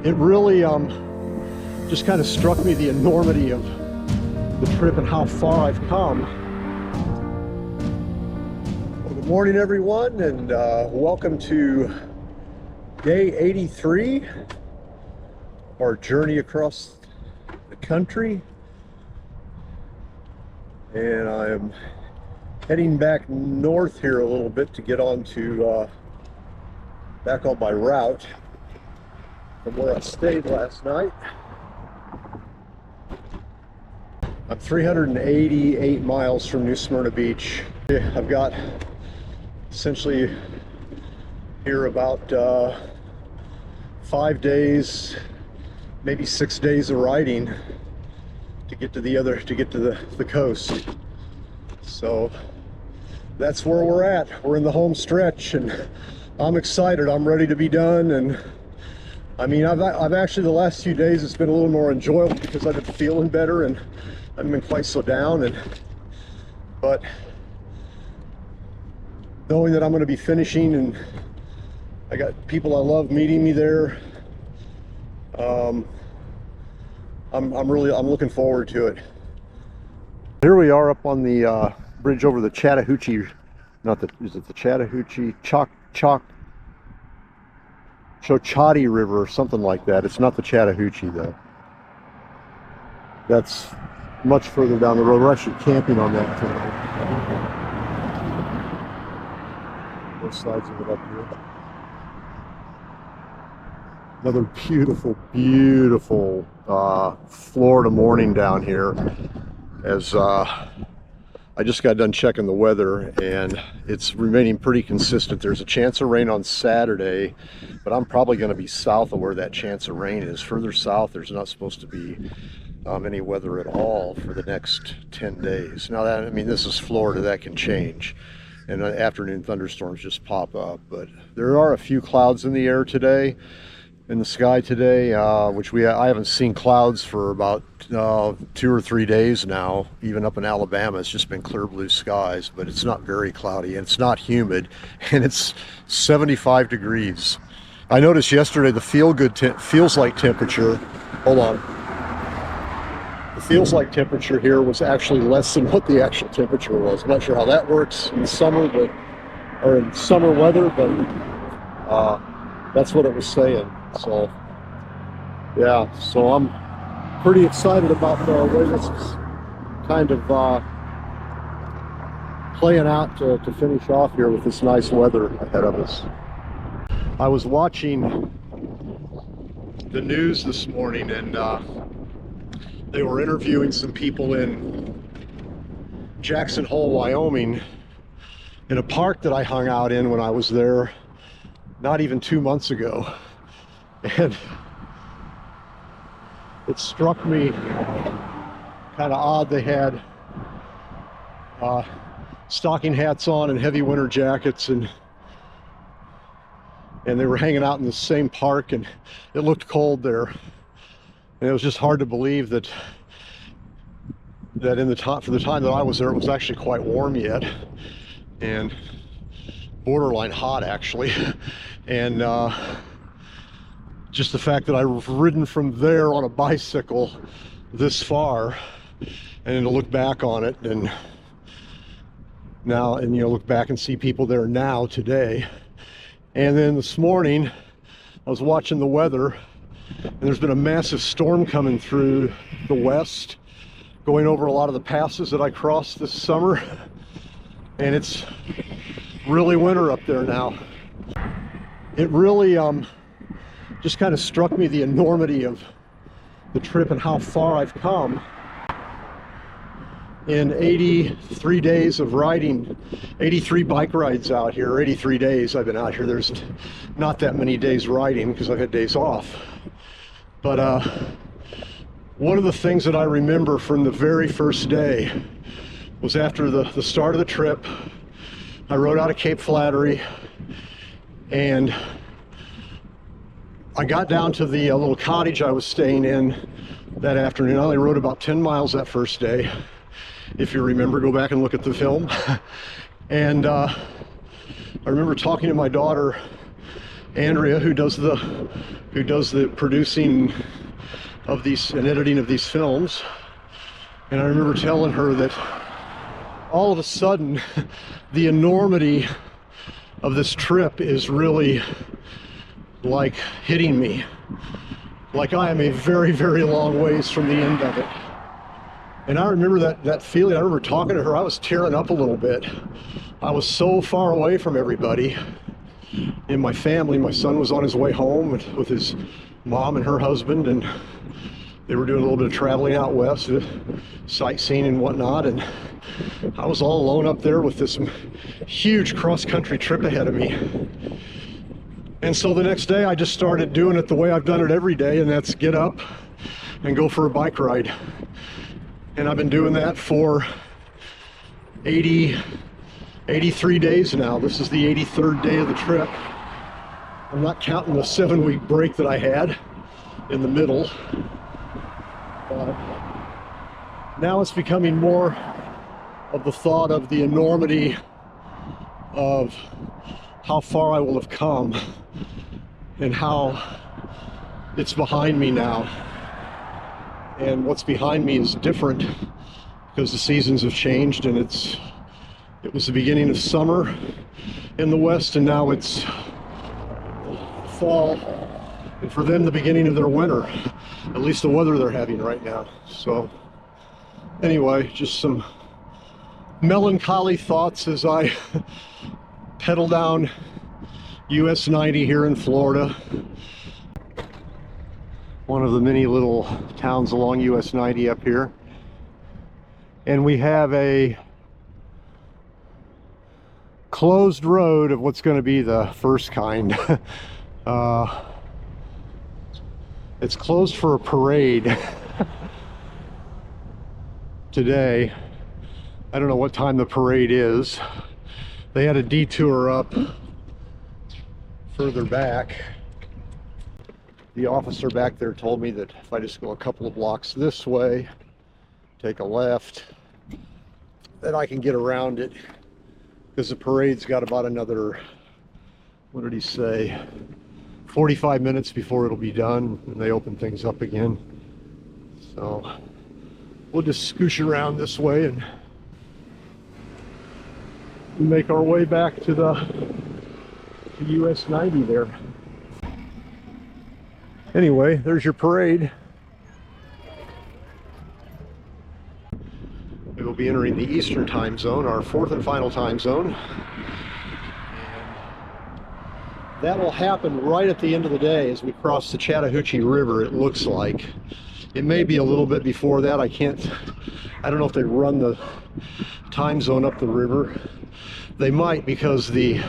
It really just kind of struck me the enormity of the trip and how far I've come. Well, good morning, everyone, and welcome to day 83, our journey across the country. And I'm heading back north here a little bit to get on to back on my route from where I stayed last night. I'm 388 miles from New Smyrna Beach. I've got essentially here about 5 days, maybe 6 days of riding to get to the coast. So that's where we're at. We're in the home stretch, and I'm excited. I'm ready to be done. And I mean, I've actually, the last few days, it's been a little more enjoyable because I've been feeling better and I haven't been quite so down. But knowing that I'm going to be finishing and I got people I love meeting me there, I'm looking forward to it. Here we are up on the bridge over the Chattahoochee, is it the Chattahoochee Chochati River or something like that. It's not the Chattahoochee though. That's much further down the road. We're actually camping on that tonight. Both sides of it up here. Another beautiful, beautiful Florida morning down here, as I just got done checking the weather and it's remaining pretty consistent. There's a chance of rain on Saturday, but I'm probably going to be south of where that chance of rain is. Further south, there's not supposed to be any weather at all for the next 10 days. Now that, I mean, this is Florida, that can change, and afternoon thunderstorms just pop up, but there are a few clouds in the air today, in the sky today, which I haven't seen clouds for about 2 or 3 days now. Even up in Alabama, it's just been clear blue skies, but it's not very cloudy and it's not humid, and it's 75 degrees. I noticed yesterday the feels like temperature, hold on, the feels like temperature here was actually less than what the actual temperature was. I'm not sure how that works in summer, or in summer weather, but that's what it was saying. So yeah, so I'm pretty excited about the way this is kind of playing out to finish off here with this nice weather ahead of us. I was watching the news this morning, and they were interviewing some people in Jackson Hole, Wyoming, in a park that I hung out in when I was there not even 2 months ago. And it struck me kind of odd. They had stocking hats on and heavy winter jackets, and they were hanging out in the same park, and it looked cold there. And it was just hard to believe that for the time that I was there, it was actually quite warm yet, and borderline hot actually. And just the fact that I've ridden from there on a bicycle this far, and to look back on it, and now, and you know, look back and see people there now today. And then this morning I was watching the weather, and there's been a massive storm coming through the west, going over a lot of the passes that I crossed this summer, and it's really winter up there now. It really just kind of struck me the enormity of the trip and how far I've come in 83 days of riding, 83 bike rides out here, 83 days I've been out here. There's not that many days riding because I've had days off. But one of the things that I remember from the very first day was after the start of the trip, I rode out of Cape Flattery, and I got down to the little cottage I was staying in that afternoon. I only rode about 10 miles that first day. If you remember, go back and look at the film. And I remember talking to my daughter Andrea, who does the producing of these and editing of these films. And I remember telling her that all of a sudden the enormity of this trip is really like hitting me. Like I am a very, very long ways from the end of it. And I remember that feeling. I remember talking to her, I was tearing up a little bit. I was so far away from everybody in my family. My son was on his way home with his mom and her husband, and they were doing a little bit of traveling out west, sightseeing and whatnot, and I was all alone up there with this huge cross-country trip ahead of me. And so the next day I just started doing it the way I've done it every day, and that's get up and go for a bike ride. And I've been doing that for 83 days now. This is the 83rd day of the trip. I'm not counting the 7-week break that I had in the middle. Now it's becoming more of the thought of the enormity of how far I will have come and how it's behind me now. And what's behind me is different because the seasons have changed, and it was the beginning of summer in the West, and now it's fall, and for them the beginning of their winter, at least the weather they're having right now. So anyway, just some melancholy thoughts as I pedal down US 90 here in Florida, one of the many little towns along US 90 up here. And we have a closed road of what's going to be the first kind. It's closed for a parade today. I don't know what time the parade is. They had a detour up further back. The officer back there told me that if I just go a couple of blocks this way, take a left, then I can get around it, because the parade's got about another, what did he say, 45 minutes before it'll be done and they open things up again. So we'll just scoosh around this way and make our way back to the US 90 there. Anyway, there's your parade. We will be entering the Eastern time zone, our fourth and final time zone. That will happen right at the end of the day as we cross the Chattahoochee River, it looks like. It may be a little bit before that. I don't know if they run the time zone up the river. They might, because the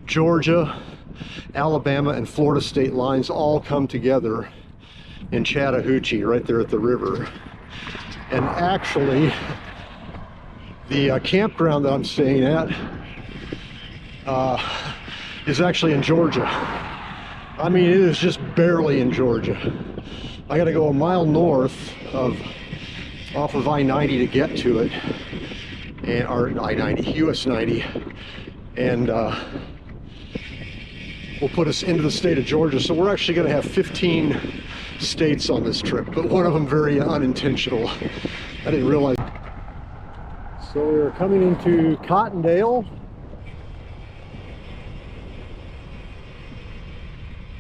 Georgia, Alabama, and Florida state lines all come together in Chattahoochee, right there at the river. And actually, the campground that I'm staying at is actually in Georgia. I mean, it is just barely in Georgia. I got to go a mile north off of I-90 to get to it, or I-90, US 90, and will put us into the state of Georgia. So we're actually going to have 15 states on this trip, but one of them very unintentional. I didn't realize. So we're coming into Cottondale,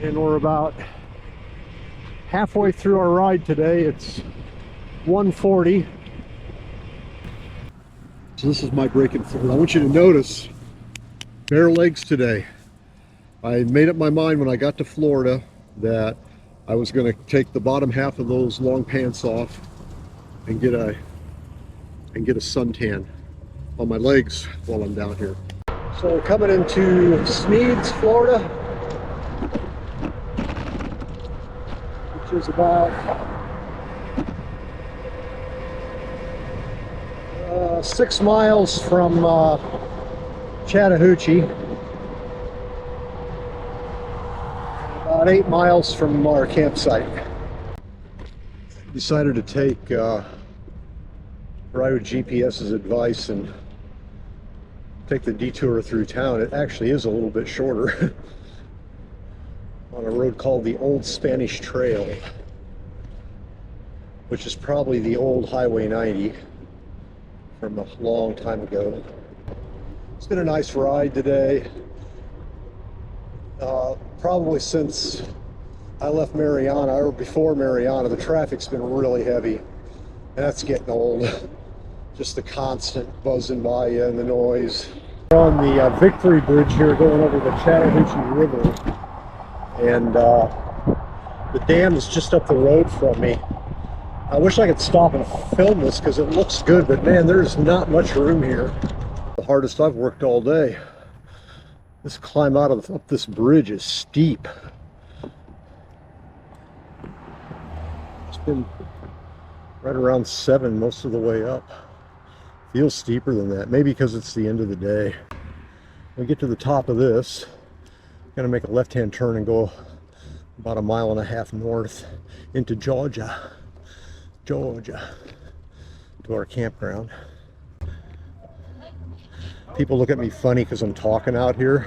and we're about halfway through our ride today. It's 1:40. So this is my break in Florida. I want you to notice bare legs today. I made up my mind when I got to Florida that I was going to take the bottom half of those long pants off and get a suntan on my legs while I'm down here. So we're coming into Sneads, Florida, which is about 6 miles from Chattahoochee, about 8 miles from our campsite. Decided to take ride with GPS's advice and take the detour through town. It actually is a little bit shorter. on a road called the Old Spanish Trail, which is probably the old Highway 90 from a long time ago. It's been a nice ride today. Probably since I left Mariana, or before Mariana, the traffic's been really heavy, and that's getting old. Just the constant buzzing by you and the noise. We're on the Victory Bridge here, going over the Chattahoochee River, and the dam is just up the road from me. I wish I could stop and film this because it looks good, but man, there's not much room here. The hardest I've worked all day. This climb up this bridge is steep. It's been right around 7 most of the way up. Feels steeper than that, maybe because it's the end of the day. When we get to the top of this, I'm gonna make a left-hand turn and go about 1.5 miles north into Georgia, to our campground. People look at me funny because I'm talking out here.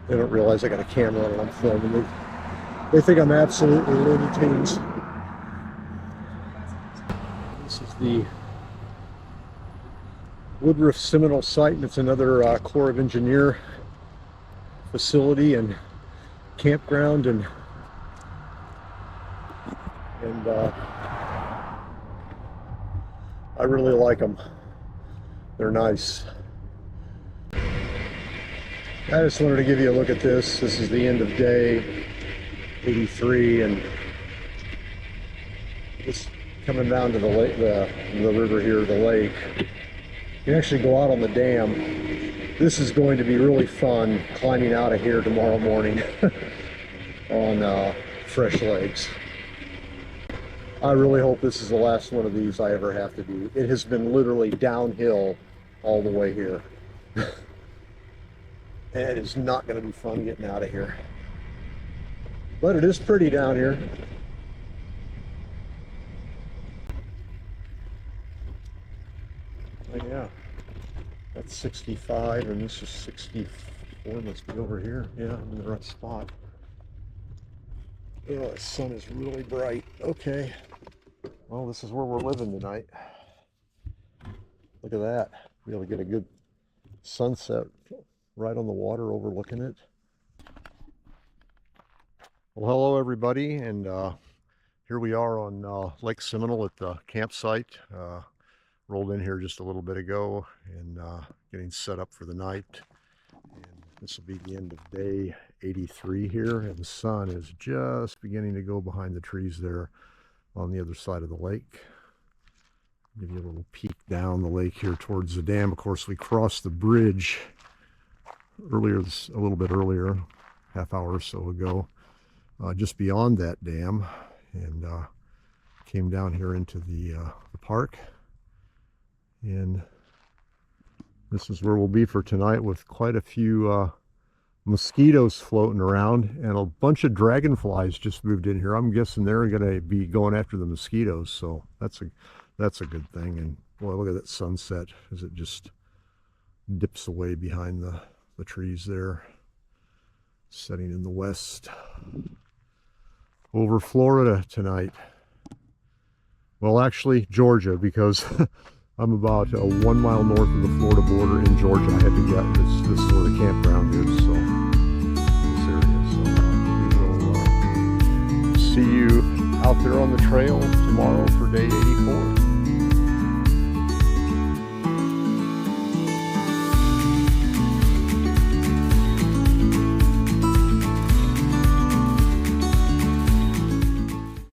They don't realize I got a camera on and I'm filming. They think I'm absolutely Looney Tunes. This is the Lake Seminole site, and it's another Corps of Engineer facility and campground, and I really like them. They're nice. I just wanted to give you a look at this. This is the end of day 83, and it's coming down to the lake, the river here, the lake. You can actually go out on the dam. This is going to be really fun climbing out of here tomorrow morning on fresh legs. I really hope this is the last one of these I ever have to do. It has been literally downhill all the way here. And it is not going to be fun getting out of here. But it is pretty down here. Oh, yeah. That's 65 and this is 64. Must be over here. Yeah, I'm in the right spot. Oh, the sun is really bright. Okay. Well, this is where we're living tonight. Look at that. Be able to get a good sunset right on the water overlooking it. Well, hello everybody, and here we are on Lake Seminole at the campsite. Rolled in here just a little bit ago and getting set up for the night. And this will be the end of day 83 here, and the sun is just beginning to go behind the trees there on the other side of the lake. Give you a little peek down the lake here towards the dam. Of course, we crossed the bridge earlier, a little bit earlier, half hour or so ago, just beyond that dam, and came down here into the park. And this is where we'll be for tonight, with quite a few mosquitoes floating around, and a bunch of dragonflies just moved in here. I'm guessing they're going to be going after the mosquitoes, so that's a good thing. And boy, look at that sunset as it just dips away behind the trees there, setting in the west over Florida tonight. Well, actually Georgia, because I'm about 1 mile north of the Florida border in Georgia. I had to get this is where the campground is, so this area. So we will see you out there on the trail tomorrow for day 84.